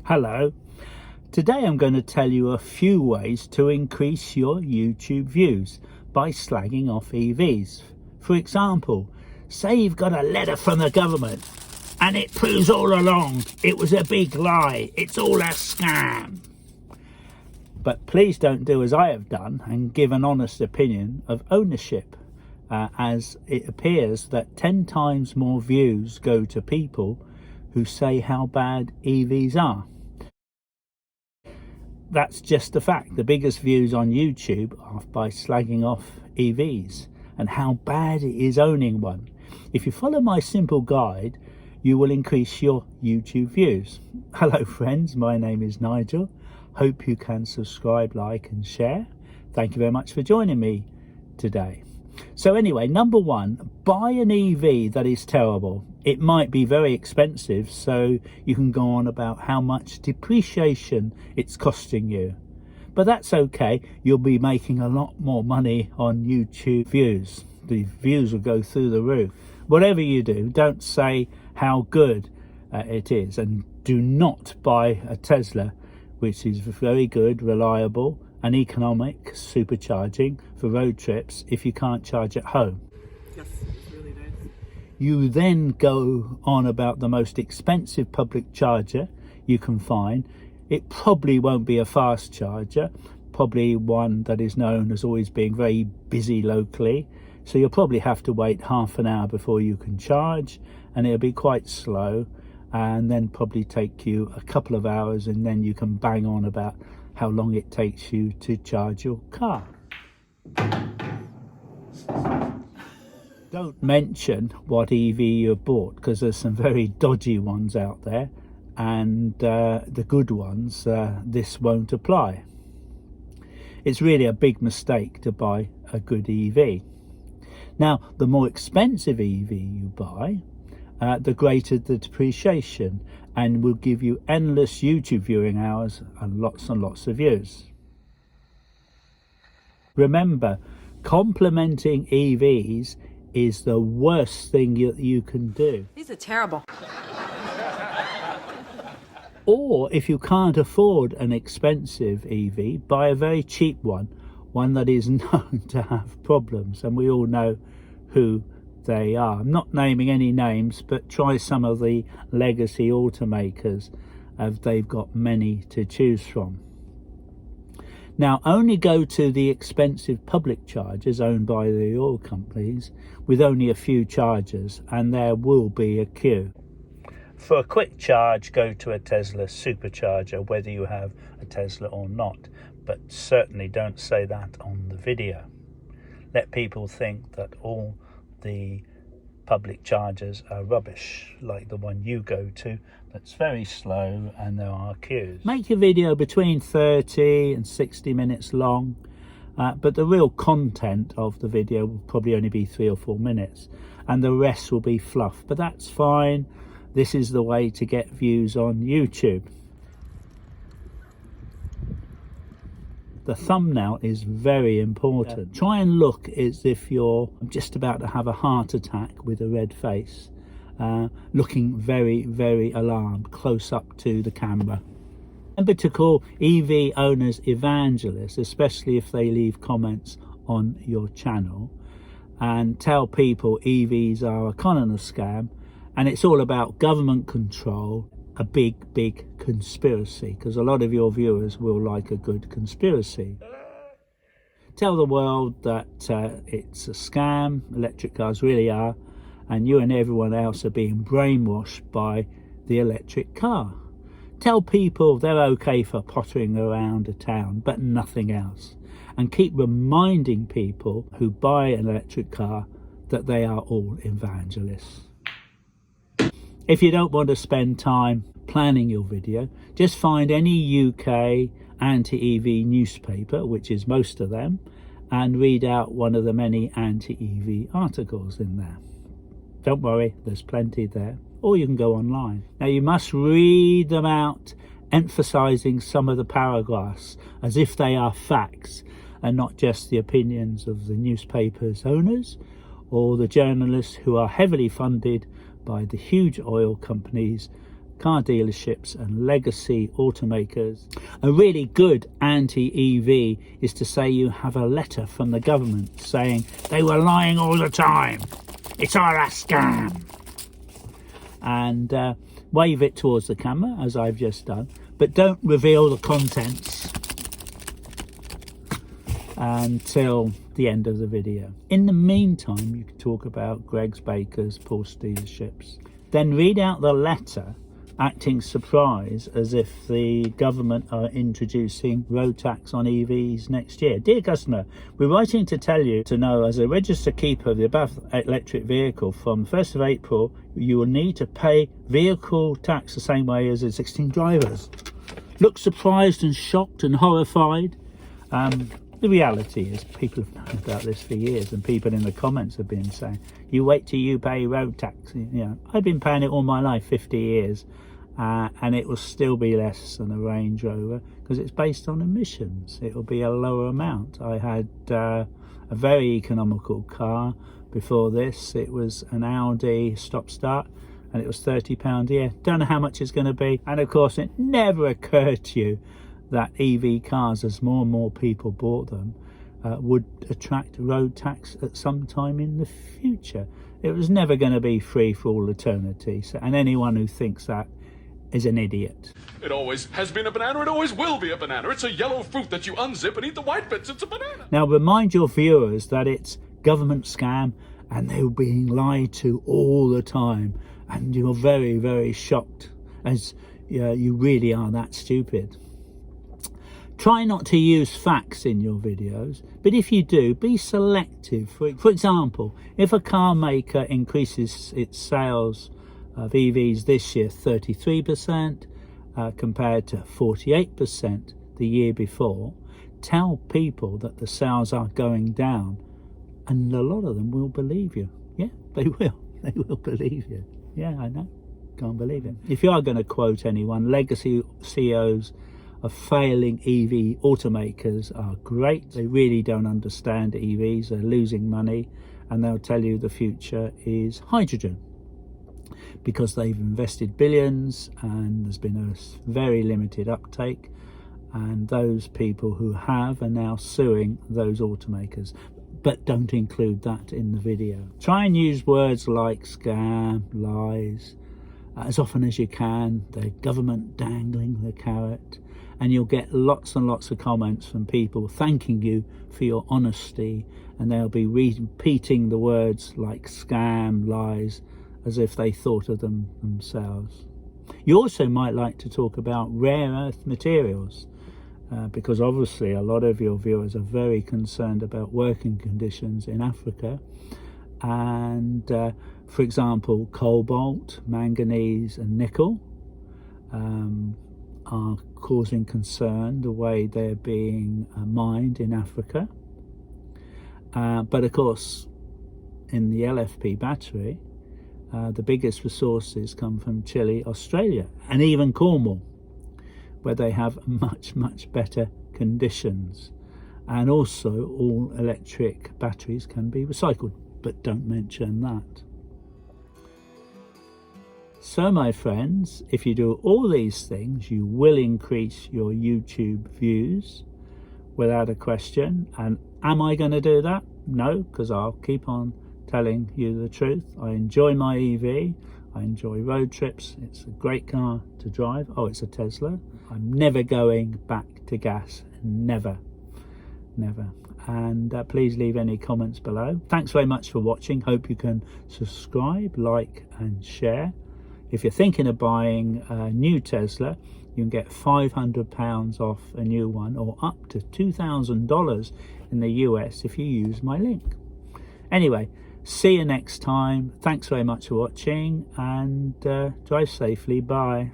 Hello. Today I'm going to tell you a few ways to increase your YouTube views by slagging off EVs. For example, say you've got a letter from the government and it proves all along it was a big lie, it's all a scam. But please don't do as I have done and give an honest opinion of ownership, as it appears that 10 times more views go to people who say how bad EVs are. That's just a fact. The biggest views on YouTube are by slagging off EVs and how bad it is owning one. If you follow my simple guide, you will increase your YouTube views. Hello friends, my name is Nigel. Hope you can subscribe, like and share. Thank you very much for joining me today. So anyway, number one, buy an EV that is terrible. It might be very expensive, so you can go on about how much depreciation it's costing you. But that's okay, you'll be making a lot more money on YouTube views. The views will go through the roof. Whatever you do, don't say how good it is, and do not buy a Tesla, which is very good, reliable and economic supercharging for road trips if you can't charge at home. Yes, it's really nice. You then go on about the most expensive public charger you can find. It probably won't be a fast charger, probably one that is known as always being very busy locally. So you'll probably have to wait half an hour before you can charge, and it'll be quite slow, and then probably take you a couple of hours, and then you can bang on about how long it takes you to charge your car. Don't mention what EV you bought, because there's some very dodgy ones out there, and the good ones, this won't apply. It's really a big mistake to buy a good EV. Now, the more expensive EV you buy, the greater the depreciation, and will give you endless YouTube viewing hours and lots of views. Remember, complimenting EVs is the worst thing you can do. These are terrible. Or if you can't afford an expensive EV, buy a very cheap one that is known to have problems, and we all know who they are. I'm not naming any names, but try some of the legacy automakers, as they've got many to choose from. Now, only go to the expensive public chargers owned by the oil companies with only a few chargers, and there will be a queue. For a quick charge, go to a Tesla supercharger, whether you have a Tesla or not, but certainly don't say that on the video. Let people think that all the public chargers are rubbish, like the one you go to that's very slow and there are queues. Make a video between 30 and 60 minutes long, but the real content of the video will probably only be 3 or 4 minutes, and the rest will be fluff, but that's fine. This is the way to get views on YouTube. The thumbnail is very important. Yeah. Try and look as if you're just about to have a heart attack with a red face, looking very, very alarmed, close up to the camera. Remember to call EV owners evangelists, especially if they leave comments on your channel, and tell people EVs are a con and a scam, and it's all about government control. A big conspiracy, because a lot of your viewers will like a good conspiracy. Tell the world that it's a scam, electric cars really are, and you and everyone else are being brainwashed by the electric car. Tell people they're okay for pottering around a town, but nothing else. And keep reminding people who buy an electric car that they are all evangelists. If you don't want to spend time planning your video, just find any UK anti-EV newspaper, which is most of them, and read out one of the many anti-EV articles in there. Don't worry, there's plenty there. Or you can go online. Now you must read them out, emphasizing some of the paragraphs as if they are facts and not just the opinions of the newspaper's owners or the journalists who are heavily funded by the huge oil companies car dealerships and legacy automakers. A really good anti-EV is to say you have a letter from the government saying they were lying all the time. It's all a scam. And wave it towards the camera, as I've just done, but don't reveal the contents until the end of the video. In the meantime, you can talk about Greg's Bakers, Porsche dealerships. Then read out the letter, acting surprised as if the government are introducing road tax on EVs next year. Dear customer, we're writing to tell you to know, as a registered keeper of the above electric vehicle, from 1st of April, you will need to pay vehicle tax the same way as existing drivers. Look surprised and shocked and horrified. The reality is people have known about this for years, and people in the comments have been saying, you wait till you pay road tax. You know, I've been paying it all my life, 50 years, and it will still be less than a Range Rover because it's based on emissions. It will be a lower amount. I had a very economical car before this. It was an Audi stop-start, and it was £30 a year. Don't know how much it's going to be. And of course, it never occurred to you that EV cars, as more and more people bought them, would attract road tax at some time in the future. It was never going to be free for all eternity. So, and anyone who thinks that is an idiot. It always has been a banana, it always will be a banana. It's a yellow fruit that you unzip and eat the white bits. It's a banana. Now remind your viewers that it's government scam and they're being lied to all the time, and you're very, very shocked, as you really are that stupid. Try not to use facts in your videos, but if you do, be selective. For example, if a car maker increases its sales of EVs this year 33% compared to 48% the year before, tell people that the sales are going down, and a lot of them will believe you. Yeah, they will. They will believe you. Yeah, I know. Can't believe it. If you are going to quote anyone, legacy CEOs of failing EV automakers are great. They really don't understand EVs. They're losing money, and they'll tell you the future is hydrogen because they've invested billions and there's been a very limited uptake, and those people who have are now suing those automakers. But don't include that in the video. Try and use words like scam, lies, as often as you can. The government dangling the carrot, and you'll get lots and lots of comments from people thanking you for your honesty, and they'll be repeating the words like scam, lies, as if they thought of them themselves. You also might like to talk about rare earth materials, because obviously a lot of your viewers are very concerned about working conditions in Africa, and for example, cobalt, manganese and nickel are causing concern the way they're being mined in Africa. But of course, in the LFP battery, the biggest resources come from Chile, Australia, and even Cornwall, where they have much, much better conditions. And also, all electric batteries can be recycled, but don't mention that. So my friends, if you do all these things, you will increase your YouTube views without a question. And am I going to do that? No, because I'll keep on telling you the truth. I enjoy my EV. I enjoy road trips. It's a great car to drive. Oh, it's a Tesla. I'm never going back to gas. Never. Never. And please leave any comments below. Thanks very much for watching. Hope you can subscribe, like and share. If you're thinking of buying a new Tesla, you can get £500 off a new one, or up to $2,000 in the US if you use my link. Anyway, see you next time. Thanks very much for watching, and drive safely. Bye.